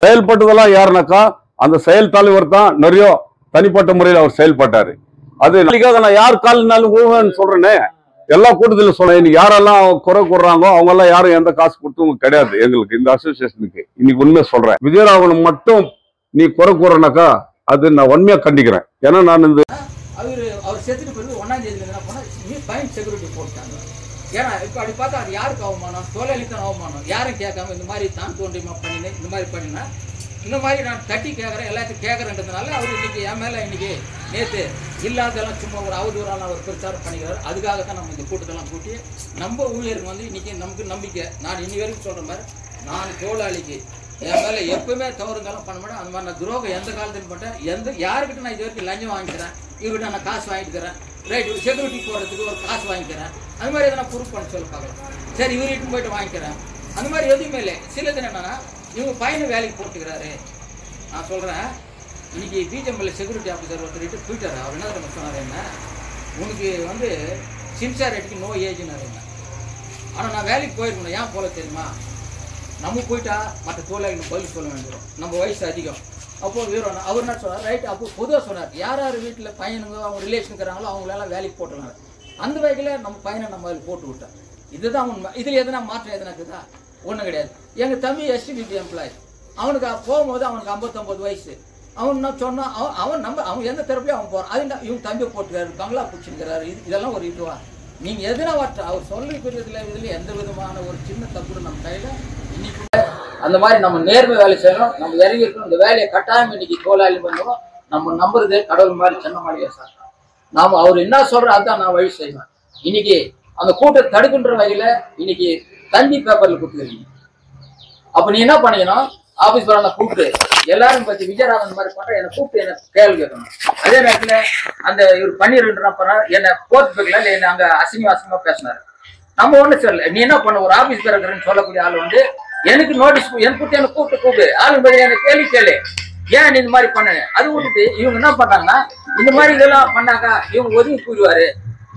செயல்பட்டதெல்லாம் யாருனாக்கா அந்த செயல் தலைவர் தான் நிறைய தனிப்பட்ட முறையில் அவர் செயல்பட்டாரு. அது நான் யார் காலினாலும் ஊழன்னு சொல்றேனே, எல்லா கூட்டத்திலும் சொல்றேன். இன்னைக்கு யாரெல்லாம் குறை கூடுறாங்களோ அவங்க எல்லாம் யாரும் எந்த காசு கொடுத்தவங்க கிடையாது எங்களுக்கு, இந்த அசோசியேஷனுக்கு. இன்னைக்கு உண்மையை சொல்றேன். விஜயராகவன் மட்டும் நீ குறை கூறனாக்கா அது நான் உண்மையா கண்டிக்கிறேன். ஏன்னா நான் இந்த அவர் செத்துட்டு பிறகு 1ஆம் தேதியில என்ன பண்ணா ஃபைன் செக்யூரிட்டி போட்டாங்க. ஏன்னா இப்போ அப்படி பார்த்தா அது யாருக்கு அவமானம்? தொழிலாளித்தான் அவமானம். யாரும் கேட்காம இந்த மாதிரி தான் தோன்றியமா பண்ணினேன், இந்த மாதிரி பண்ணினா இந்த மாதிரி நான் தட்டி கேட்குறேன், எல்லாத்தையும் கேட்குறேன்றதுனால அவர் இன்னைக்கு என் மேலே இன்னைக்கு நேற்று இல்லாதெல்லாம் சும்மா ஒரு அவதூறான அவர் பிரச்சாரம் பண்ணிக்கிறார். அதுக்காகத்தான் நம்ம இந்த கூட்டத்தெல்லாம் கூட்டி நம்ம ஊழியருக்கு வந்து இன்னைக்கு நமக்கு நம்பிக்கை. நான் இன்னி வரைக்கும் சொல்கிற மாதிரி நான் தொழிலாளிக்கு என் மேலே எப்பவுமே தவறுங்கெல்லாம் பண்ண மாட்டேன். அந்த மாதிரி நான் துரோகம் எந்த காலத்துலையும் பண்ணேன். யாருக்கிட்ட நான் இது வரைக்கும் லஞ்சம் வாங்கிக்கிறேன், இவர்கிட்ட நான் காசு வாங்கிக்கிறேன், ரைட் செக்யூரிட்டி போகிறதுக்கு ஒரு காசு வாங்கிக்கிறேன், அது மாதிரி எதனா ப்ரூஃப் பண்ண சொல்ல பார்க்கலாம். சரி இவர்கிட்ட போயிட்டு வாங்கிக்கிறேன், அந்த மாதிரி எதுவுமே இல்லை. சிலது என்னன்னா இவங்க பையனை வேலைக்கு போட்டுக்கிறாரு. நான் சொல்கிறேன், இன்னைக்கு பிஜெம்பியில் செக்யூரிட்டி ஆஃபீஸர் ஒருத்தர் போயிட்டாரு. அவர் என்ன நம்ம சொன்னார், என்ன உனக்கு வந்து சின்சியாரிட்டிக்கு நோ ஏஜ்னாரு. ஆனால் நான் வேலைக்கு போயிருக்கணும். ஏன் போல தெரியுமா? நம்ம போயிட்டா மற்ற தொழிலாளிகளுக்கு பதில் சொல்ல வேண்டியது, நம்ம வயசு அதிகம். அப்போது வீரம் அவர் என்ன சொன்னார், ரைட். அப்போ பொதுவாக சொன்னார், யார் யார் வீட்டில் பையனுங்க அவங்க ரிலேஷன் இருக்கிறாங்களோ அவங்களெல்லாம் வேலைக்கு போட்டுருந்தாங்க. அந்த வகையில் நம்ம பையனை நம்ம அதில் போட்டு விட்டோம். இதுதான் உண்மை. இதில் எதனா மாற்றம் எதனா இருக்குதா? ஒன்றும் கிடையாது. எங்கள் தம்பி எஸ்டிபிடி எம்ப்ளாயி, அவனுக்கு போகும்போது அவனுக்கு 59 வயசு. அவன் என்ன சொன்னான், அவன் எந்த தரப்புலையும் அவன் போகிறான். அது இவங்க தம்பியை போட்டுக்கிறாரு, பங்களா பிடிச்சிருக்கிறாரு. இதெல்லாம் ஒரு இதுவா? நீங்கள் எதுனா வாட்ட அவர் சொல்லிக்கிறதுல இதில் எந்த விதமான ஒரு சின்ன தப்பு நம்ம கையில் இன்னைக்கு அந்த மாதிரி நம்ம நேர்மை வேலை செய்யணும். நம்ம இறங்கி இருக்கணும். இந்த வேலையை கட்டாயம் இன்னைக்கு தொழிலாளி பண்ணுவோம். நம்ம நம்புறதே கடவுள் மாதிரி சின்ன மாளிகை சார். நாம அவர் என்ன சொல்ற அதான் நான் வழி செய்வேன். இன்னைக்கு அந்த கூட்டத்தை தடுக்கின்ற வகையில இன்னைக்கு தந்தி பேப்பர்ல கொடுத்துருக்கீங்க. அப்ப நீ என்ன பண்ணீங்கன்னா ஆபீஸ் வர கூப்பிட்டு எல்லாரும் பத்தி விஜயராகவன் மாதிரி பண்ற என்னை கூப்பிட்டு என்ன கேள்வி கேட்கணும். அதே நேரத்துல அந்த இவர் பண்ணிருன்ற என்ன கோர்ட் பேக்கல இல்ல என்ன அங்க அசிங்கமா பேசினாரு. நம்ம ஒண்ணு சொல்லல. நீ என்ன பண்ண, ஒரு ஆபீஸ் பேரக்கிறன்னு சொல்லக்கூடிய ஆள் வந்து எனக்கு நோட்டீஸ் எனக்கு கூப்பிட்டு ஆளுங்க என்ன கேளு ஏன் நீ இந்த மாதிரி பண்ண. அது விட்டுட்டு இவங்க என்ன பண்ணாங்கன்னா இந்த மாதிரி இதெல்லாம் பண்ணாக்கா இவங்க ஒதுங்கி கூறுவாரு.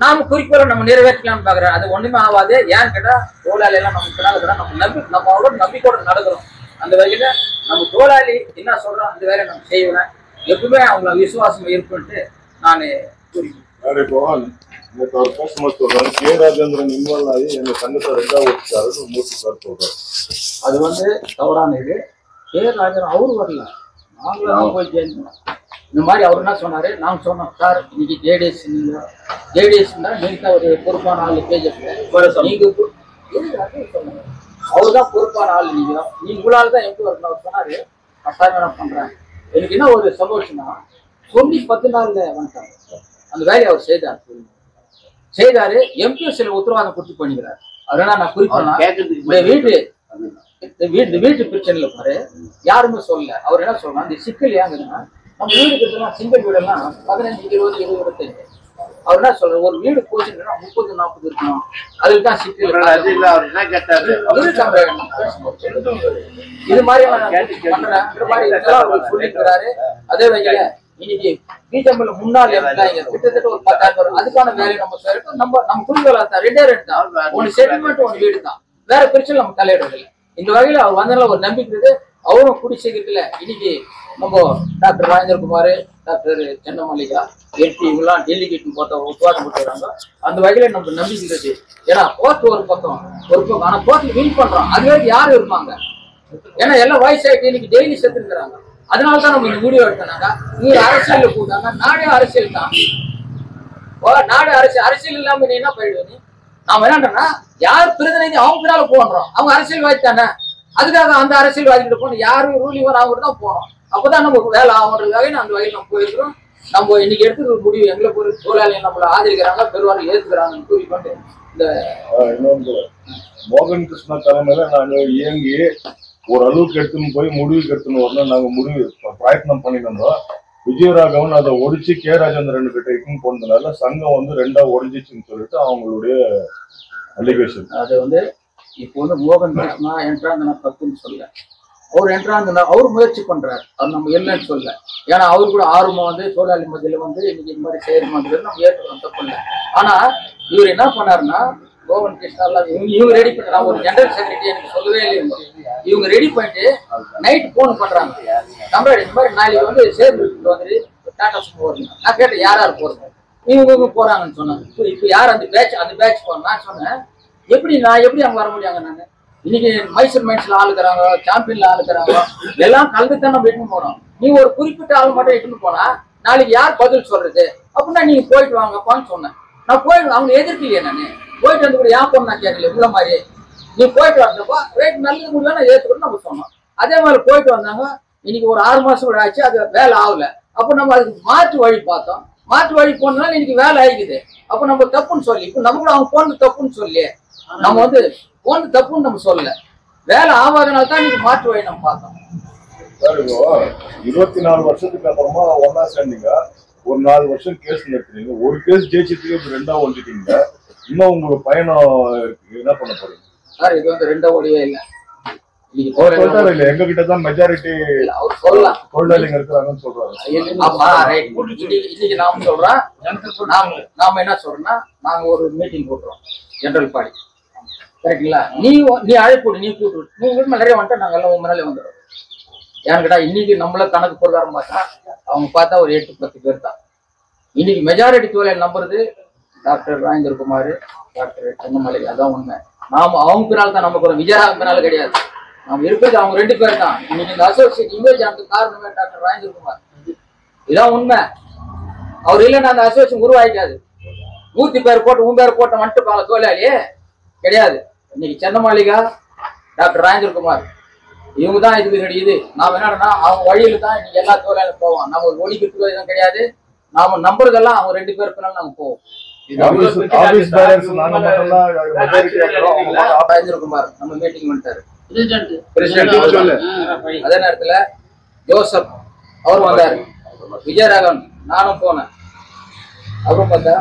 நாம குறிக்கோளை நம்ம நிறைவேற்றலாம்னு பாக்குறோம். அது ஒண்ணுமே ஆகாது. ஏன்னு கேட்டா தொழிலாளி எல்லாம் நம்ம அவரோட நம்பிக்கையோட நடக்கிறோம். அந்த வகையில நம்ம தொழிலாளி என்ன சொல்றோம் அந்த வேலையை நம்ம செய்வேன். எப்பவுமே அவங்கள விசுவாசம் இருக்குன்ட்டு நான் குறிக்கிறேன். அது வந்து தவறான இது. கே ராஜன் அவரு வரல, நாங்களும் போய் சேர்ந்தோம். இந்த மாதிரி அவர் என்ன சொன்னாரு, நாங்க சொன்னோம் சார் இன்னைக்கு ஜேடிஎஸ் நீங்க ஒரு பொறுப்பான ஆள் கேஜெஃப் நீங்க சொன்னாங்க. அவரு தான் பொறுப்பான ஆள். நீங்க உங்களால தான் எப்படி வரணும் அவர் சொன்னாரு. கட்டாயம் என்ன பண்றேன். எனக்கு என்ன ஒரு சந்தோஷம்னா சொல்லி 10 நாள்ல வந்துட்டாங்க. அந்த வேலையை அவர் செய்தாரு. எம்பி சில உத்தரவாதம் கொடுத்து பண்ணிக்கிறார். அதனால நான் குறிப்பிட்டேன் வீட்டு பிரச்சனையில பாரு யாருமே சொல்லல. அவர் என்ன சொல்றாங்க, இந்த சிக்கல் ஏங்குதுன்னா நம்ம வீடு கட்டலாம் சிங்கிள் வீடெல்லாம் 15, 20, 25. அவர் என்ன சொல்ற, ஒரு வீடு போச்சுன்னா 30, 40 இருக்கணும். அதுக்கு தான் சிக்கல். இது மாதிரி சொல்லிக்கிறாரு. அதே வகையில இன்னைக்கு பிஜெபியில் முன்னாள் எம்ப்ளாயிங்க கிட்டத்தட்ட ஒரு 10,000 அதுக்கான வேலையை நம்ம செய்யறோம். நம்ம குறிக்கோளா தான் 2 தான். ஒன்னு செட்டில்மெண்ட், ஒன்னு வீடு தான். வேற பிரச்சனை நம்ம தலையிடவில்லை. இந்த வகையில அவர் வந்ததுல ஒரு நம்பிக்கை அவரும் கூடி சீக்கிரத்துல இன்னைக்கு நம்ம டாக்டர் ராஜேந்திரகுமார், டாக்டர் சென்னமல்லிகா, எம்பி இவங்கெல்லாம் டெல்லிகேட் போட்ட உத்தரவாதம் போட்டுறாங்க. அந்த வகையில நமக்கு நம்பிக்கை இருக்கு. ஏன்னா கோர்ட் ஒரு பக்கம் ஆனா கோர்ட்ல வின் பண்றோம். அது வரைக்கும் யாரும் இருப்பாங்க. ஏன்னா எல்லாம் வயசாயிட்டு இன்னைக்கு டெய்லி செத்து இருக்கிறாங்க. அதனாலதான் நம்ம இந்த வீடியோ எடுத்தாங்க. இவங்க அரசியல கூட்டாங்க. நாடே அரசியல் தான். நாடு அரசியல் இல்லாம நீ என்ன போயிடுவீங்க? நாம என்னன்னா யார் பிரதிநிதி அவங்க பின்னால போன்றோம். அவங்க அரசியல்வாதி தானே. அதுக்காக அந்த அரசியல்வாதிகிட்ட போனோம். யாரும் ரூலிங் அவங்க தான் போனோம். அப்பதான் நமக்கு வேலை ஆகுறதுக்காக அந்த வகையில் நம்ம போயிருக்கிறோம். நம்ம இன்னைக்கு எடுத்துக்கிற முடிவு எங்களை பொறுத்த தொழிலாளிகள் நம்மளை ஆதரிக்கிறாங்க, பெருவாரி ஏற்றுக்கிறாங்கன்னு கூறிக்கொண்டு இந்த மோகன் கிருஷ்ணா தலைமையில நாங்க இயங்கி ஒரு அளவுக்கு எடுத்துன்னு போய் முடிவுக்கு எடுத்துன்னு வரணும் நாங்க முடிவு பிரயத்னம் பண்ணிருந்தோம். விஜயராகவன் அதை ஒடிச்சு கே ராஜேந்திரன் கிட்ட இருக்குன்னு போனதுனால சங்கம் வந்து 2ஆ ஒடிஞ்சிச்சுன்னு சொல்லிட்டு அவங்களுடைய அலிகேஷன். அது வந்து இப்போ வந்து மோகன் கிருஷ்ணா என்றாங்க தப்புன்னு சொல்ல. அவர் என்றாங்கன்னா அவர் முயற்சி பண்றாரு. அவர் நம்ம இல்லைன்னு சொல்ல. ஏன்னா அவரு கூட ஆர்வமா வந்து தொழிலாளி மத்தியில வந்து இன்னைக்கு இந்த மாதிரி செய்யற மாதிரி நம்ம ஏற்றுக்கணும், தப்பு இல்லை. ஆனா இவர் என்ன பண்ணாருன்னா கோவன் கிருஷ்ணா இவங்க ரெடி பண்றாங்க. ஒரு ஜெனரல் செக்ரட்டரி எனக்கு சொல்லவே இல்லை. இவங்க ரெடி பண்ணிட்டு நைட் போன் பண்றாங்க. நம்மளோட இந்த மாதிரி நாளைக்கு வந்து சேர்ந்து வந்து டாடா சும்மா வருங்க. நான் கேட்டேன் யார் யார் போறது, இவங்க போறாங்கன்னு சொன்னாங்க. இப்போ யார் அந்த பேட்ச் போறேன் நான் சொன்னேன். நான் எப்படி அங்க வர முடியாங்க? நாங்க இன்னைக்கு மைசூர் மைன்ஸ்ல ஆளுக்குறாங்க, சாம்பியன்ல ஆளுக்குறாங்க, எல்லாம் கலந்துதான் நம்ம இட்டுன்னு போனோம். நீ ஒரு குறிப்பிட்ட ஆள் மட்டும் இட்டுன்னு போனா நாளைக்கு யார் பதில் சொல்றது? அப்படின்னா நீங்க போயிட்டு வாங்கப்பான்னு சொன்னேன். நான் போயிட்டு அவங்க எதிர்க்கலையே. நான் போயிட்டு வந்து கூட ஏன் போன நான் கேட்கல. இவ்வளோ மாதிரி நீ போயிட்டு வந்தப்போ ரேட் நல்லது முடியல நான் ஏற்றுக்கணும் நம்ம சொன்னோம். அதே மாதிரி போயிட்டு வந்தாங்க. இன்னைக்கு ஒரு 6 மாசம் கூட ஆச்சு, அது வேலை ஆகல. அப்போ நம்ம அதுக்கு மாற்று வழி பார்த்தோம். மாற்று வழி போனதுனால இன்னைக்கு வேலை ஆகிக்குது. அப்போ நம்ம தப்புன்னு சொல்லி இப்போ நம்ம கூட அவங்க போனது தப்புன்னு சொல்லி நம்ம வந்து போனது தப்புன்னு நம்ம சொல்லல. வேலை ஆகாதனால தான் இன்னைக்கு மாற்று வழி நம்ம பார்த்தோம். 24 வருஷத்துக்கு அப்புறமா ஒன்னா சேர்ந்தீங்க. ஒரு 4 வருஷம் கேஸ் நடத்துறீங்க. ஒரு கேஸ் ஜெயிச்சதுக்கு இப்ப 2ஆ ஒழிச்சிட்டீங்க. இன்னும் உங்களுக்கு பயணம் என்ன பண்ண போறீங்க சார்? இது வந்து 2 ஓடியே இல்லை. எங்க கிட்டதான் மெஜாரிட்டி தொழிலாளிங்க இருக்கிறாங்கன்னு சொல்றாங்க. இன்னைக்கு நாம சொல்றோம். நாம என்ன சொல்றோம்னா நாங்க ஒரு மீட்டிங் போட்டுறோம் ஜெனரல் பாடி. கரெக்டுங்களா? நீ அழைப்பு நீ கூட்டு நீங்க நிறைய வந்துட்டா நாங்க எல்லாம் முன்னாலே வந்துடுறோம். ஏன்னு கேட்டா இன்னைக்கு நம்மள கணக்கு பிரகாரம் பார்த்தா அவங்க பார்த்தா ஒரு 8-10 பேர் தான். இன்னைக்கு மெஜாரிட்டி தொழில் நம்புறது டாக்டர் ராஜேந்திரகுமார், டாக்டர் சென்னமலை. அதான் உண்மை. நாம அவங்க பின்னால் தான் நமக்கு ஒரு விஜயராக பின்னால கிடையாது. நம்ம இருக்கிறது அவங்க 2 பேர் தான். இன்னைக்கு இந்த அசோசியேட் இமேஜ் ஆனது காரணமே டாக்டர் ராஜேந்திரகுமார். இதான் உண்மை. அவர் இல்லைன்னா அந்த அசோசியேஷன் உருவாயிக்காது. 100 பேர் போட்டு 3 பேர் போட்ட வந்துட்டு தொழிலாளியே கிடையாது. இன்னைக்கு சென்னமாளிகா, டாக்டர் ராஜேந்திரகுமார் இவங்க தான் இது. நாம என்னன்னா அவங்க வழியில தான் இன்னைக்கு எல்லா தொழிலாளரும் போவோம். நம்ம ஒரு ஒழிக்கிறதுக்கு எதுவும் கிடையாது. நாம நம்புறதெல்லாம் அவங்க 2 பேர் பின்னாலும் நாங்க போவோம். ராஜேந்திரகுமார் நம்ம மீட்டிங் பண்ணிட்டாரு. அதே நேரத்துல ஜோசப் அவர் வந்தாரு. விஜயராகவன் நானும் போனேன். அப்புறம் பார்த்தா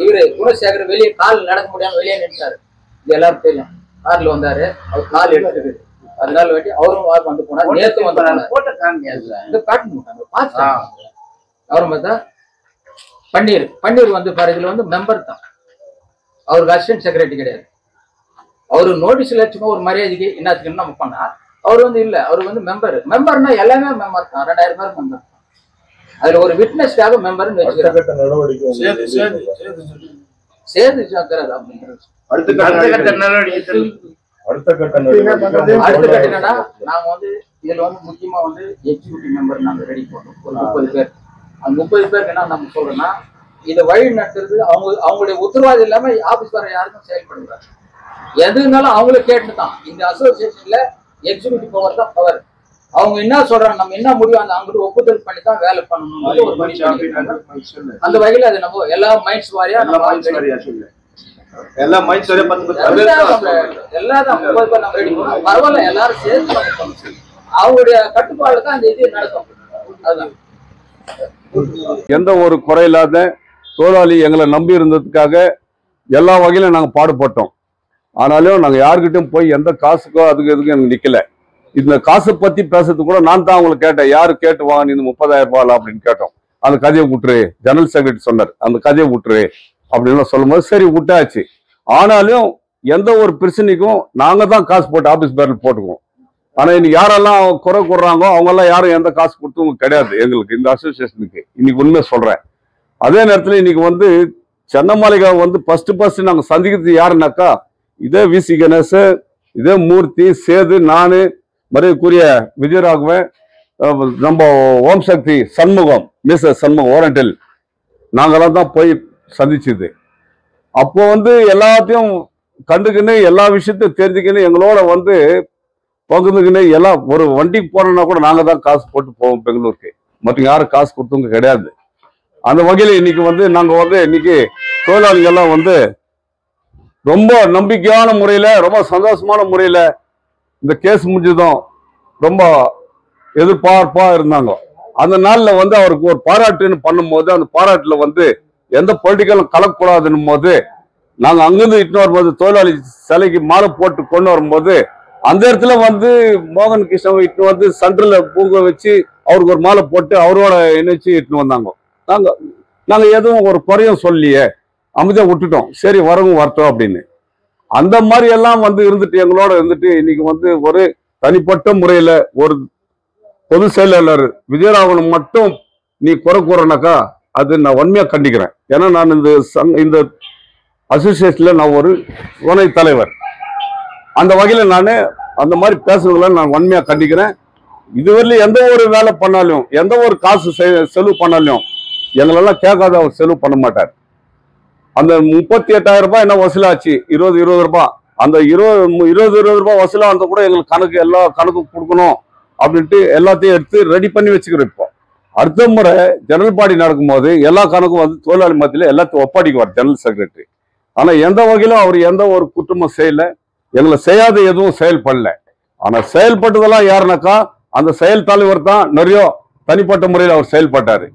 இவரு குணசேகர் வெளியே கால் நடக்க முடியாம வெளியே நின்றாரு. இது எல்லாரும் தெரியும். கார்ல வந்தாரு. அவர் கால் எடுத்துருக்கு. அதனால வேண்டி அவரும் வந்து போனார். நேத்து வந்தாங்க. அவரும் பார்த்தா பன்னீர் வந்து பாரு. இதுல வந்து மெம்பர் தான். அவருக்கு அசிஸ்டன்ட் செக்ரட்டரி கிடையாது. அவரு நோட்டீஸ்ல சும்மா ஒரு மரியாதைக்கு என்னத்துக்குன்னு நம்ம பண்ணா அவர் வந்து இல்ல. அவருக்கு வந்து மெம்பர்னா எல்லாமே மெம்பர் தான். 2000 பேர் மெம்பர் தான். அதுல ஒரு விட்னஸ்க்காக மெம்பர்னு வச்சுக்கிறாங்க. சேது சக்கரதா அடுத்த கட்ட என்னன்னா நாங்க வந்து இதுல வந்து முக்கியமா வந்து எக்ஸிக்யூட்டிவ் மெம்பர் நாங்க ரெடி பண்ணோம். ஒரு 30 பேர். அந்த 30 பேருக்கு என்ன நம்ம சொல்றோம்னா இதை வழி நடத்துறது அவங்களுடைய உத்தரவாதம் இல்லாம ஆபீஸ் வர யாருக்கும் செயல்படுறாங்க. எது இருந்தாலும் அவங்கள கேட்டுதான். இந்த அசோசியேஷன்ல எக்ஸிக்யூட்டிவ் பவர் தான் பவர். அவங்க என்ன சொல்றாங்க, நம்ம என்ன முடியும் அந்த அவங்ககிட்ட ஒப்புதல் பண்ணி தான் வேலை பண்ணணும். ஒரு பணி அந்த வகையில அது நம்ம எல்லா மைண்ட்ஸ் வாரியா எல்லா மைண்ட்ஸ் வாரியா பரவாயில்ல. எல்லாரும் சேர்த்து அவங்களுடைய கட்டுப்பாடு தான் அந்த இது நடக்கும். அதுதான் எந்த ஒரு குறையில்லாத தொழிலாளி எங்களை நம்பி இருந்ததுக்காக எல்லா வகையிலும் நாங்கள் பாடுபட்டோம். ஆனாலும் நாங்கள் யாருக்கிட்டையும் போய் எந்த காசுக்கோ அதுக்கு எதுக்கும் எனக்கு நிற்கல. இந்த காசை பற்றி பேசுறதுக்கு கூட நான் தான் அவங்களை கேட்டேன். யாரு கேட்டு வாங்க நீ 30,000 ரூபாய் அப்படின்னு கேட்டோம். அந்த கதையை விட்டுரு, ஜெனரல் செக்ரட்டரி சொன்னார் அந்த கதையை விட்டுரு அப்படின்னு சொல்லும்போது சரி விட்டாச்சு. ஆனாலும் எந்த ஒரு பிரச்சனைக்கும் நாங்கள் தான் காசு போட்டு ஆஃபீஸ் பேரில் போட்டுக்குவோம். ஆனால் இன்னைக்கு யாரெல்லாம் குறை கூடுறாங்களோ அவங்கெல்லாம் யாரும் எந்த காசு கொடுத்தவங்க கிடையாது எங்களுக்கு இந்த அசோசியேஷனுக்கு. இன்னைக்கு உண்மை சொல்கிறேன். அதே நேரத்தில் இன்னைக்கு வந்து சென்னமாளிகா வந்து ஃபர்ஸ்ட் நாங்கள் சந்திக்கிறது யாருன்னாக்கா இதே விசி கணேஷ், இதே மூர்த்தி, சேது, நான், மரியாதைக்குரிய விஜயராகவன், நம்ம ஓம் சக்தி, சண்முகம், மிஸ்ஸஸ் சண்முகம் ஓரண்டில் நாங்களாம் தான் போய் சந்திச்சது. அப்போ வந்து எல்லாத்தையும் கண்டுக்கின்னு எல்லா விஷயத்தையும் தெரிஞ்சுக்கின்னு எங்களோட வந்து பகிர்ந்துக்கின்னு எல்லாம் ஒரு வண்டிக்கு போனோம்னா கூட நாங்கள் தான் காசு போட்டு போவோம் பெங்களூருக்கு. மற்ற யாரும் காசு கொடுத்தவங்க கிடையாது. அந்த வகையில் இன்னைக்கு வந்து நாங்கள் வந்து இன்னைக்கு தொழிலாளிகள்லாம் வந்து ரொம்ப நம்பிக்கையான முறையில் ரொம்ப சந்தோஷமான முறையில் இந்த கேஸ் முடிஞ்சதும் ரொம்ப எதிர்பார்ப்பா இருந்தாங்க. அந்த நாளில் வந்து அவருக்கு ஒரு பாராட்டுன்னு பண்ணும்போது அந்த பாராட்டில் வந்து எந்த பொலிட்டிக்கலும் கலக்கக்கூடாதுன்னும் போது நாங்கள் அங்கிருந்து இட்டு வரும்போது தொழிலாளி சிலைக்கு மாலை போட்டு கொண்டு வரும்போது அந்த இடத்துல வந்து மோகன் கிருஷ்ணன் இட்டு வந்து சென்டரில் பூங்க வச்சு அவருக்கு ஒரு மாலை போட்டு அவரோட இணைச்சு இட்டுன்னு வந்தாங்க. நாங்கள் எதுவும் ஒரு குறையும் சொல்லியே அமைதியாக விட்டுட்டோம். சரி வரவும் வரட்டும் அப்படின்னு. அந்த மாதிரி எல்லாம் வந்து இருந்துட்டு எங்களோட இருந்துட்டு இன்னைக்கு வந்து ஒரு தனிப்பட்ட முறையில ஒரு பொது செயலாளர் விஜயராகவன் மட்டும் நீ குறை கூறனாக்கா அது நான் வன்மையா கண்டிக்கிறேன். ஏன்னா நான் இந்த அசோசியேஷன்ல நான் ஒரு துணை தலைவர். அந்த வகையில நான் அந்த மாதிரி பேசுறதுல நான் வன்மையா கண்டிக்கிறேன். இதுவரையிலும் எந்த ஒரு வேலை பண்ணாலும் எந்த ஒரு காசு செலவு பண்ணாலும் எங்களெல்லாம் கேட்காத அவர் செலவு பண்ண மாட்டார். அந்த 38,000 ரூபாய் என்ன வசூலாச்சு, 20 ரூபாய், அந்த 20 ரூபாய் வசூலா வந்த கூட எங்களுக்கு கணக்கு எல்லா கணக்கும் கொடுக்கணும் அப்படின்ட்டு எல்லாத்தையும் எடுத்து ரெடி பண்ணி வச்சுக்கிறோம். இப்போ அடுத்த முறை ஜெனரல் பாடி நடக்கும்போது எல்லா கணக்கும் வந்து தொழிலாளி மத்தியில எல்லாத்தையும் ஒப்படைக்குவார் ஜெனரல் செக்ரட்டரி. ஆனா எந்த வகையிலும் அவர் எந்த ஒரு குற்றமும் செய்யல, எங்களை செய்யாத எதுவும் செயல்படல. ஆனா செயல்பட்டதெல்லாம் யாருனாக்கா அந்த செயல் தலைவர் தான் நிறைய தனிப்பட்ட முறையில் அவர் செயல்பட்டாரு.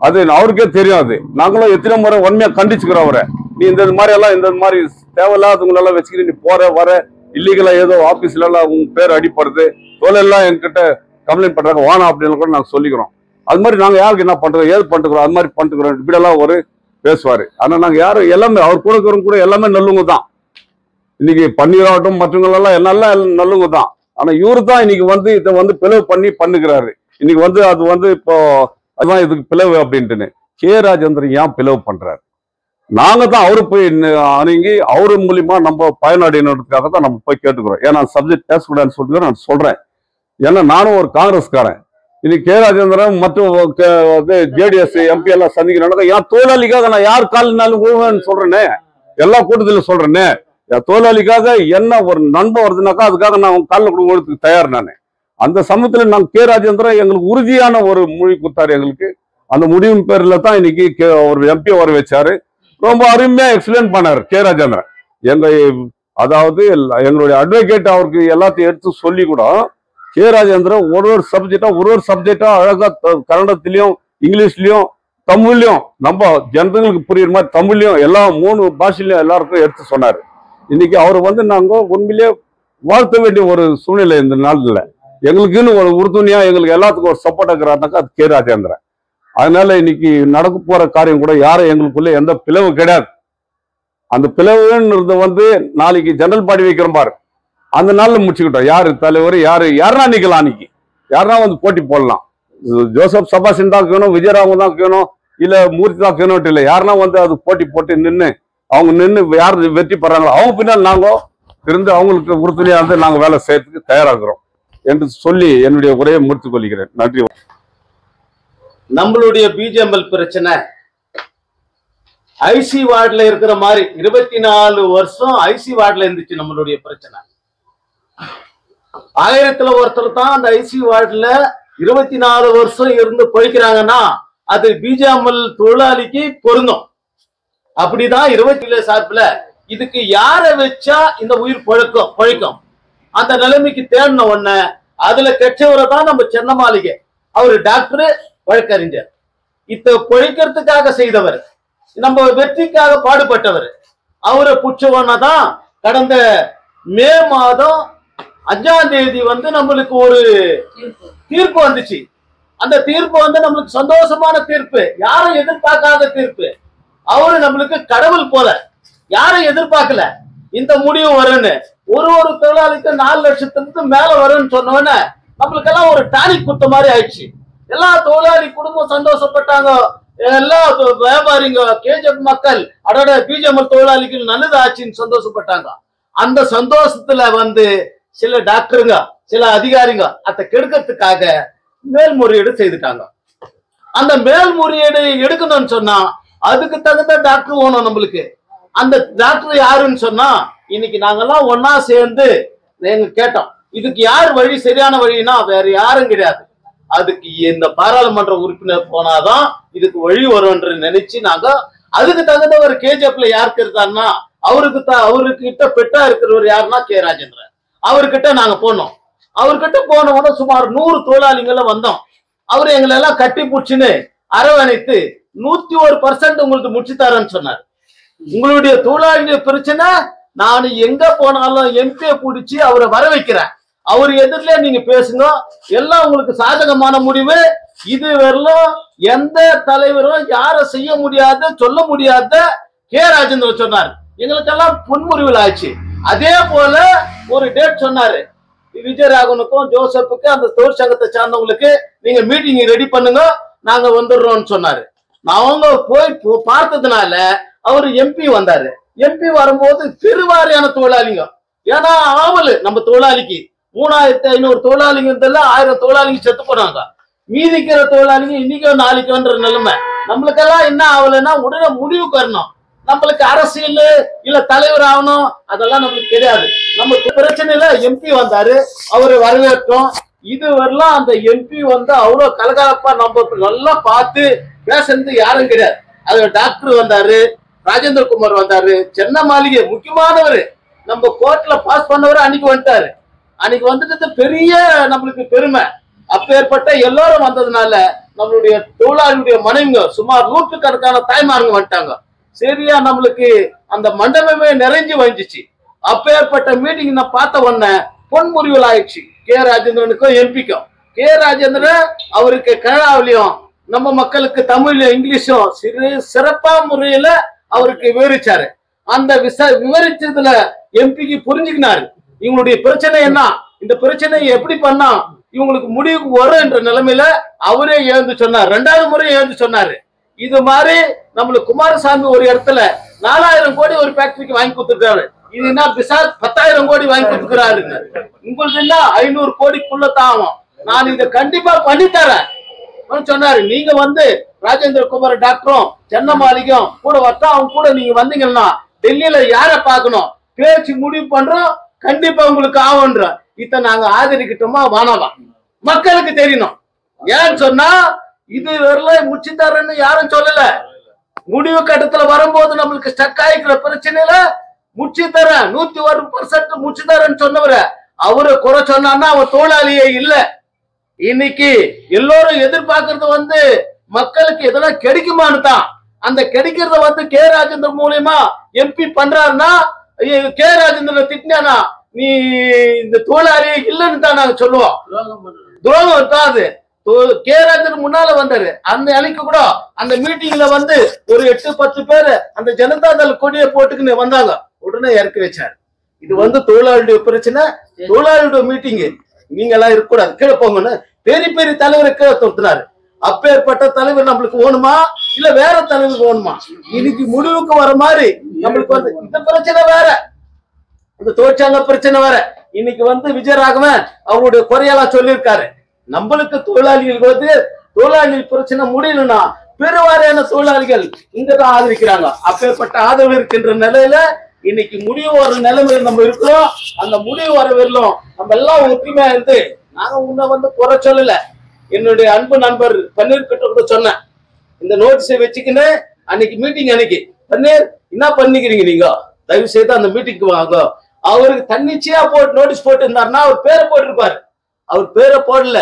அது அவருக்கே தெரியும். அது நாங்களும் எத்தனை முறை உண்மையா கண்டிச்சுக்கிறோம் அவரை. நீ இந்த மாதிரி எல்லாம் இந்த மாதிரி தேவையில்லாதவங்களெல்லாம் வச்சுக்கிட்டு நீ போற வர இல்லீகலா ஏதோ ஆபீஸ்ல எல்லாம் உங்க பேர் அடிப்படுறது தொழிலெல்லாம் என்கிட்ட கம்ப்ளைண்ட் பண்றாங்க வானா அப்படின்னு கூட நாங்க சொல்லிக்கிறோம். அது மாதிரி நாங்க யாருக்கு என்ன பண்றோம் ஏது பண்ணிக்கிறோம் அது மாதிரி பண்ணிக்கிறோம் இப்படியெல்லாம் ஒரு பேசுவாரு. ஆனா நாங்க யாரும் எல்லாமே அவர் கூட இருக்கிறவங்க கூட எல்லாமே நல்லவங்க தான். இன்னைக்கு பன்னீராகட்டும் மற்றவங்களெல்லாம் எல்லாம் நல்லவங்க தான். ஆனா இவரு தான் இன்னைக்கு வந்து இதை வந்து பிளவு பண்ணி பண்ணுகிறாரு. இன்னைக்கு வந்து அது வந்து இப்போ அதுதான் இதுக்கு பிளவு அப்படின்ட்டுன்னு கே ராஜேந்திரன் ஏன் பிளவு பண்றாரு? நாங்க தான் அவரு போய் அணுகி அவரு மூலியமா நம்ம பயனடைனதுக்காக தான் நம்ம போய் கேட்டுக்கிறோம். ஏன்னா சப்ஜெக்ட் பேசக்கூடாதுன்னு சொல்லிட்டு நான் சொல்றேன். ஏன்னா நானும் ஒரு காங்கிரஸ்காரன். இன்னைக்கு கே ராஜேந்திரன் மற்றும் ஜேடிஎஸ் எம்பி எல்லாம் சந்திக்கிறாங்க. ஏன் தொழிலாளிக்காக நான் யார் காலினாலும் ஊழன்னு சொல்றேனே, எல்லா கூட்டத்திலும் சொல்றேனே. தொழிலாளிக்காக என்ன ஒரு நண்பன் வருதுனாக்கா அதுக்காக நான் காலில் கொடுக்கறதுக்கு தயார். நான் அந்த சமயத்துல நாங்க கே ராஜேந்திரன் எங்களுக்கு உறுதியான ஒரு மொழி கொடுத்தாரு. எங்களுக்கு அந்த முடிவின் பேர்ல தான் இன்னைக்கு ஒரு எம்பி வர வச்சாரு. ரொம்ப அருமையா எக்ஸ்பிளைன் பண்ணாரு கே ராஜேந்திரன். அதாவது எங்களுடைய அட்வொகேட் அவருக்கு எல்லாத்தையும் எடுத்து சொல்லி கூட கே ராஜேந்திரன் ஒரு சப்ஜெக்டா அழகா கன்னடத்திலையும் இங்கிலீஷ்லயும் தமிழ்லயும் நம்ம ஜனங்களுக்கு புரியுற மாதிரி தமிழ்லயும் எல்லா 3 பாஷையிலையும் எல்லாருக்கும் எடுத்து சொன்னாரு. இன்னைக்கு அவர் வந்து நாங்க உண்மையிலேயே வாழ்த்த வேண்டிய ஒரு சூழ்நிலை இந்த நாள்ல. எங்களுக்குன்னு ஒரு உறுதுணையா எங்களுக்கு எல்லாத்துக்கும் ஒரு சப்போர்ட் ஆகிறாருனாக்கா அது கே ராஜேந்திரன். அதனால இன்னைக்கு நடக்க போற காரியம் கூட யாரும் எங்களுக்குள்ள எந்த பிளவு கிடையாது. அந்த பிளவுன்றது வந்து நாளைக்கு ஜெனரல் பாடி வைக்கிறோம் பாரு, அந்த நாள்ல முடிச்சுக்கிட்டோம். யாரு தலைவர் யாருன்னா நிக்கலாம், அன்னைக்கு யாருன்னா வந்து போட்டி போடலாம். ஜோசப் சபாஷன் தான் கேணும், விஜயராகவன் தான் கேணும், இல்ல மூர்த்தி தான் கேணும்ட்டு இல்லை. யாருன்னா வந்து அது போட்டி போட்டு நின்று அவங்க நின்று யார் வெற்றி பெறாங்களோ அவங்க பின்னால் நாங்க இருந்து அவங்களுக்கு உறுதுணையா வந்து நாங்க வேலை செய்யறதுக்கு தயாராகிறோம் என்று சொல்லி என்னுடைய உரையை முடித்துக் கொள்கிறேன். நன்றி. நம்மளுடைய பிஜிஎம்எல் பிரச்சனை ஐசி வார்டுல இருக்கிற மாதிரி 24 வருஷம் ஐசி வார்டுல இருந்துச்சு. நம்மளுடைய பிரச்சனை 1000த்துல ஒருத்தர் தான் அந்த ஐசி வார்டுல 24 வருஷம் இருந்து பொழிக்கிறாங்கன்னா அது பிஜிஎம்எல் தொழிலாளிக்கு பொருந்தும். அப்படிதான் 27 சார்பில் இதுக்கு யார வச்சா இந்த உயிர் பொழைக்கும் அந்த நிலைமைக்கு தேடின உடனே அதுல கெட்டவரை தான் நம்ம சென்ன மாளிகை. அவரு டாக்டரு வழக்கறிஞர், இத பொழைக்கிறதுக்காக செய்தவர், நம்ம வெற்றிக்காக பாடுபட்டவர். அவரை புச்சவன தான் கடந்த மே மாதம் 5ஆம் தேதி வந்து நம்மளுக்கு ஒரு தீர்ப்பு வந்துச்சு. அந்த தீர்ப்பு வந்து நம்மளுக்கு சந்தோஷமான தீர்ப்பு, யாரும் எதிர்பார்க்காத தீர்ப்பு. அவரு நம்மளுக்கு கடவுள் போல, யாரும் எதிர்பார்க்கல இந்த முடிவு வரும்னு. ஒரு தொழிலாளிக்கு 4 லட்சத்துக்கு மேல வரும்னு சொன்னோன்னு நம்மளுக்கெல்லாம் ஒரு டானிக் குத்த மாதிரி ஆயிடுச்சு. எல்லா தொழிலாளி குடும்பம் சந்தோஷப்பட்டாங்க, எல்லா வியாபாரிங்க கேஜப் மக்கள் அதோட பிஜிஎம்எல் தொழிலாளிகள் நல்லது ஆச்சுன்னு சந்தோஷப்பட்டாங்க. அந்த சந்தோஷத்துல வந்து சில டாக்டருங்க சில அதிகாரிங்க அதை கெடுக்கிறதுக்காக மேல்முறையீடு செய்துட்டாங்க. அந்த மேல்முறையீடு எடுக்கணும்னு சொன்னா அதுக்கு தகுந்த டாக்டர் வேணும் நம்மளுக்கு. அந்த டாக்டர் யாருன்னு சொன்னா இன்னைக்கு நாங்கெல்லாம் ஒன்னா சேர்ந்து எங்க கேட்டோம், இதுக்கு யார் வழி சரியான வழினா வேற யாரும் கிடையாது, அதுக்கு இந்த பாராளுமன்ற உறுப்பினர் போனாதான் இதுக்கு வழி வரும்ன்ற நினைச்சு நாங்க அதுக்கு தகுந்த ஒரு கேஜப்ல யாருக்கு இருந்தாருன்னா அவருக்கிட்ட பெட்டா இருக்கிறவர் யாருன்னா கே ராஜேந்திரன். அவர்கிட்ட நாங்க போனோம். அவர்கிட்ட போனவங்க சுமார் 100 தொழிலாளிகளை வந்தோம். அவரு எங்களை எல்லாம் கட்டி பிடிச்சுன்னு அரவணைத்து 101% உங்களுக்கு முடிச்சுத்தாரன்னு சொன்னார். உங்களுடைய தொழிலாளி பிரச்சனை நான் எங்க போனாலும் எம்பியை பிடிச்சி அவரை வர வைக்கிறேன், அவர் எதிரிலே நீங்க பேசுங்க, எல்லாம் உங்களுக்கு சாதகமான முடிவு. இது வரலும் எந்த தலைவரும் யார செய்ய முடியாத சொல்ல முடியாத கே ராஜேந்திரன் சொன்னார். எங்களுக்கெல்லாம் புன்முறிவில் ஆச்சு. அதே போல ஒரு டேட் சொன்னாரு, விஜயராகவனுக்கும் ஜோசப்புக்கு அந்த தொழிற்சங்கத்தை சார்ந்தவங்களுக்கு நீங்க மீட்டிங் ரெடி பண்ணுங்க, நாங்க வந்துடுறோம்னு சொன்னாரு. அவங்க போய் பார்த்ததுனால அவரு எம்பி வந்தாரு. எம்பி வரும்போது பெருவாரியான தொழிலாளிங்க, ஏன்னா ஆவல் நம்ம தொழிலாளிக்கு 3500 தொழிலாளிங்க இருந்தால 1000 தொழிலாளிங்க செத்து போனாங்க. மீதிக்கிற தொழிலாளிங்க இன்னைக்கோ நாளைக்குன்ற நிலைமை. நம்மளுக்கெல்லாம் என்ன ஆகலைன்னா உடனே முடிவுக்கு வரணும். நம்மளுக்கு அரசியல் இல்ல தலைவர் ஆகணும் அதெல்லாம் நம்மளுக்கு தெரியாது. நம்ம பிரச்சனையில எம்பி வந்தாரு, அவரு வரவேற்றோம். இதுவரெல்லாம் அந்த எம்பி வந்து அவ்வளவு கலகலப்பா நம்ம நல்லா பார்த்து பேசுறது யாரும் கிடையாது. அது டாக்டர் வந்தாரு, ராஜேந்திர குமார் வந்தாரு, சென்னை மாளிகை முக்கியமானவர் நம்ம கோர்ட்ல பாஸ் பண்ணவர் அன்னைக்கு வந்துட்டாரு. அன்னைக்கு வந்துட்டு பெரிய நம்மளுக்கு பெருமை. அப்பேற்பட்ட எல்லாரும் வந்ததுனால நம்மளுடைய தொழிலாளியுடைய மனைவிங்க சுமார் 100கணக்கான தாய்மாருங்க வந்துட்டாங்க. சரியா நம்மளுக்கு அந்த மண்டபமே நிறைஞ்சு வந்துச்சு. அப்பேற்பட்ட மீட்டிங் நான் பார்த்த உடனே பொன்முறிவுகள் ஆயிடுச்சு கே ராஜேந்திரனுக்கும் எம்பிக்கும். கே ராஜேந்திரன் அவருக்கு கனடாவிலையும் நம்ம மக்களுக்கு தமிழ்ல இங்கிலீஷும் சிறப்பா முறையில அவருக்கு விவரிச்சாரு. அந்த விவரிச்சதுல எம்பிக்கு புரிஞ்சுக்கினாரு இவங்களுடைய பிரச்சனை என்ன, இந்த பிரச்சனையை எப்படி பண்ணா இவங்களுக்கு முடிவுக்கு வரும் என்ற நிலைமையில அவரே எழுந்து சொன்னார். 2வது முறை எழுந்து சொன்னாரு. இது மாதிரி நம்மளுக்கு குமாரசாமி ஒரு இடத்துல 4000 கோடி ஒரு ஃபேக்டரிக்கு வாங்கி கொடுத்துருக்காரு. இது என்ன பிசாத் 10,000 கோடி வாங்கி கொடுத்துக்கிறாரு. உங்களுக்கு என்ன 500 கோடிக்குள்ள தாவும், நான் இதை கண்டிப்பா பண்ணி தரேன் சொன்னாரு. நீங்க வந்து ராஜேந்திர குமார் டாக்டரும் சென்னை மாளிகையும் கூட வந்தா அவங்க கூட நீங்க வந்தீங்கன்னா டெல்லியில யார பாக்கணும் பேச்சு முடிவு பண்றோம், கண்டிப்பா உங்களுக்கு ஆகுன்ற. இத நாங்க ஆதரிக்கிட்டோமா வானவா மக்களுக்கு தெரியணும். ஏன்னு சொன்னா இது வரல முடிச்சு தரேன்னு யாரும் சொல்லல. முடிவு கட்டத்துல வரும்போது நம்மளுக்கு ஸ்டக் ஆயிக்கிற பிரச்சனையில முடிச்சு தரேன் 101% முடிச்சு தரேன்னு சொன்னவரு அவரு குறை சொன்னா அவர் தொழிலாளியே இல்ல. இன்னைக்கு எல்லோரும் எதிர்பார்க்கறது வந்து மக்களுக்கு எதெல்லாம் கிடைக்குமான்னு தான். அந்த கிடைக்கிறத வந்து கே ராஜேந்திரன் மூலியமா எம்பி பண்றாருன்னா கே ராஜேந்திரன் திட்டினா நீ இந்த தொழிலாளியே இல்லைன்னு தான் நாங்க சொல்லுவோம். துரோகம் தான் அது. கே ராஜேந்திரன் முன்னால வந்தாரு. அந்த அன்னைக்கு கூட அந்த மீட்டிங்ல வந்து ஒரு 8-10 பேரு அந்த ஜனதா தள கொடியை போட்டுக்குன்னு வந்தாங்க. உடனே இறக்கி வச்சாரு. இது வந்து தொழிலாளியுடைய பிரச்சனை, தொழிலாளியுடைய மீட்டிங், நீங்க எல்லாம் இருக்கக்கூடாது கீழே போங்கன்னு பெரிய பெரிய தலைவரை கீழே தொடுத்துனாரு. அப்பேற்பட்ட தலைவர் நம்மளுக்கு வேணுமா இல்ல வேற தலைவர் வேணுமா? இன்னைக்கு முடிவுக்கு வர மாதிரி நம்மளுக்கு வந்து இந்த பிரச்சனை வேற, இந்த தொழிற்சங்க பிரச்சனை வேற. இன்னைக்கு வந்து விஜயராகவன் அவருடைய குறையெல்லாம் சொல்லியிருக்காரு. நம்மளுக்கு தொழிலாளிகளுக்கு வந்து தொழிலாளிகள் பிரச்சனை முடியலன்னா பெருவாரியான தொழிலாளிகள் இங்கதான் ஆதரிக்கிறாங்க. அப்பேற்பட்ட ஆதரவு இருக்கின்ற நிலையில இன்னைக்கு முடிவு வர நிலைமையில நம்ம இருக்கிறோம். அந்த முடிவு வர வரலும் நம்ம எல்லாம் ஒற்றுமையா இருந்து, நாங்க உன்னை வந்து குறை சொல்லல. என்னுடைய அன்பு நண்பர் பன்னீர் கிட்ட கூட சொன்னேன், இந்த நோட்டீஸை வச்சுக்கின்னு அன்னைக்கு மீட்டிங் அன்னைக்கு பன்னீர் என்ன பண்ணிக்கிறீங்க நீங்க, தயவு செய்து அந்த மீட்டிங்க்கு வாங்க. அவருக்கு தன்னிச்சையா போட்டு நோட்டீஸ் போட்டு இருந்தாருன்னா அவர் பேரை போட்டிருப்பாரு. அவர் பேரை போடல.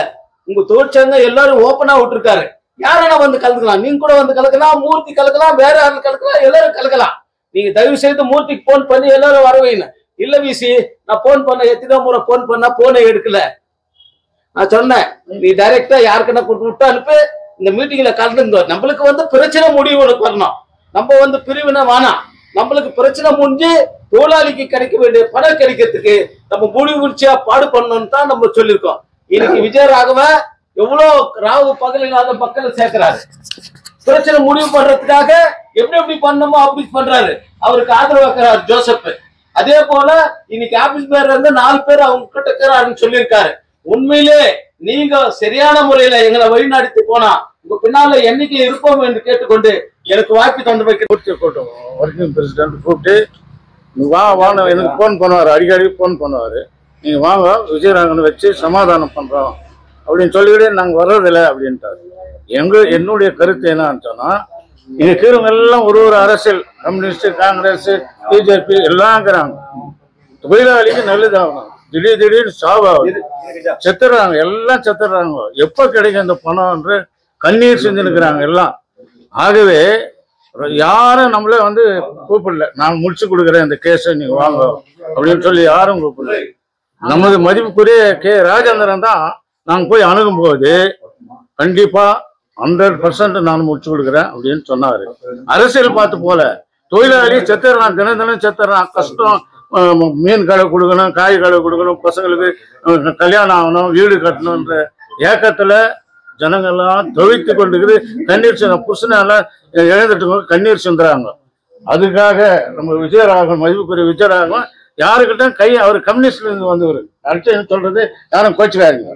உங்க தொழிற்சங்கம் எல்லாரும் ஓப்பனா விட்டுருக்காரு. யாரா வந்து கலக்கலாம், நீங்க கூட வந்து கலக்கலாம், மூர்த்தி கலக்கலாம், வேற யாரும் கலக்கலாம், எல்லாரும் கலக்கலாம். நீங்க தயவு செய்து மூர்த்திக்கு போன் பண்ணி எல்லாரும் வரவைங்க. இல்ல விசி நான் போன் பண்ண எத்தனை முறை போன் பண்ணா போனை எடுக்கல. நான் சொன்னேன் நீ டைரக்டா யாருக்குன்னா விட்டு அனுப்பு, இந்த மீட்டிங்ல கலந்துங்க. நம்மளுக்கு வந்து பிரச்சனை முடிவு வரணும். நம்ம வந்து பிரிவினை வேணாம். நம்மளுக்கு பிரச்சனை முடிஞ்சு தொழிலாளிக்கு கிடைக்க வேண்டிய பணம் கிடைக்கிறதுக்கு நம்ம முடிவு முடிச்சா பாடு பண்ணணும்னு தான் நம்ம சொல்லியிருக்கோம். இன்னைக்கு விஜயராகவன் எவ்வளவு ராவு பகல் இல்லாத மக்களை சேர்க்கிறாரு. பிரச்சனை முடிவு பண்றதுக்காக எப்படி பண்ணணுமோ அப்படி பண்றாரு. அவருக்கு ஆதரவு வைக்கிறார் ஜோசப். அதே போல இன்னைக்கு ஆபீஸ் பேர்ல இருந்து 4 பேர் அவங்க கிட்ட இருக்கிறாருன்னு சொல்லியிருக்காரு. உண்மையிலே நீங்க சரியான முறையில எங்களை வழிநடத்தி போனா உங்க பின்னால என்னைக்கு இருப்போம் என்று கேட்டுக்கொண்டு எனக்கு வாய்ப்பு தந்து வைக்க ஒர்க்கிங் பிரசிடென்ட் கூப்பிட்டு வா வாங்க எனக்கு போன் பண்ணுவாரு, அடிக்கடி போன் பண்ணுவாரு. நீங்க வாங்க விஜயராகவனை வச்சு சமாதானம் பண்றோம் அப்படின்னு சொல்லிக்கிட்டே நாங்க வர்றதில்லை அப்படின்ட்டாரு. என்னுடைய கருத்து என்னன்னு சொன்னா, இங்க இருக்கிறவங்க எல்லாம் ஒரு அரசியல், கம்யூனிஸ்ட், காங்கிரஸ், பிஜேபி எல்லாம் இருக்கிறாங்க. தொழிலாளிக்கு நல்லதாகணும். திடீர்னு சாவாகுது, செத்துறாங்க, எல்லாம் செத்துறாங்க. எப்ப கிடைக்கும் இந்த பணம் என்று கண்ணீர் செஞ்சுருக்கிறாங்க எல்லாம். ஆகவே யாரும் நம்மளே வந்து கூப்பிடல, நான் முடிச்சு கொடுக்குறேன் இந்த கேஸை நீங்க வாங்க அப்படின்னு சொல்லி யாரும் கூப்பிடல. நமது மதிப்புக்குரிய கே ராஜேந்திரன் தான் நாங்க போய் அணுகும் போது கண்டிப்பா 100% நான் முடிச்சு கொடுக்குறேன் அப்படின்னு சொன்னாரு. அரசியல் பார்த்து போல தொழிலாளி செத்துறான், தினம் செத்துறான், கஷ்டம் மீன் கடை கொடுக்கணும், காய் கடை கொடுக்கணும், பசங்களுக்கு கல்யாணம் ஆகணும், வீடு கட்டணுன்ற ஏக்கத்துல ஜனங்கள்லாம் தவித்து கொண்டுக்குது. கண்ணீர் புருஷனால எழுந்துட்டு கண்ணீர் சிந்துறாங்க. அதுக்காக நம்ம விஜயராகவன், மதிப்புக்குரிய விஜயராகவன் யாருக்கிட்ட அவர் கம்யூனிஸ்ட்ல இருந்து வந்தவர். அடுத்து சொல்றது யாரும் கோச்சுக்காருங்க.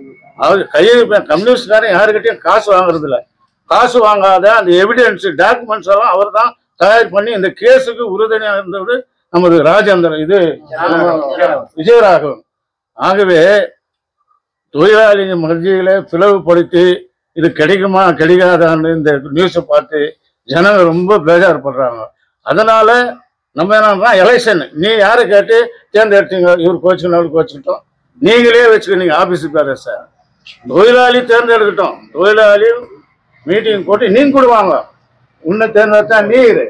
அவர் கம்யூனிஸ்ட்காரன் யாருக்கிட்டையும் காசு வாங்குறது இல்லை. காசு வாங்காத அந்த எவிடன்ஸ் டாக்குமெண்ட்ஸ் எல்லாம் அவர் தான் தயார் பண்ணி இந்த கேஸுக்கு உறுதுணையாக இருந்தவர் நமது ராஜேந்திரன், இது விஜயராகவன். ஆகவே தொழிலாளி மத்தியில பிளவுபடுத்தி இது கிடைக்குமா கிடைக்காதான்னு இந்த நியூஸை பார்த்து ஜனங்க ரொம்ப பேஜார்படுறாங்க. அதனால நம்ம என்னன்னா எலெக்ஷன் நீ யாரை கேட்டு தேர்ந்தெடுத்தீங்க, இவர் கோச்சுக்கணும் அவர் கோச்சுக்கிட்டோம், நீங்களே வச்சுக்கணும் ஆபீஸுக்கு பேர சார். தொழிலாளி தேர்ந்தெடுக்கட்டும், தொழிலாளி மீட்டிங் போட்டு நீங்க கொடுவாங்க. உன்னை தேர்ந்தெடுத்தா நீ இரு,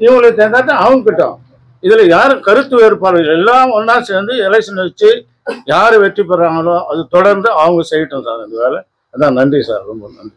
இவங்களை தேர்ந்தெடுத்தா அவங்க கிட்டோம். இதுல யாரும் கருத்து வேறுபாடு எல்லாம் ஒன்னா சேர்ந்து எலெக்ஷன் வச்சு யாரு வெற்றி பெறாங்களோ அது தொடர்ந்து அவங்க செய்யட்டும் சார் இந்த வேலை. அதான் நன்றி சார், ரொம்ப நன்றி.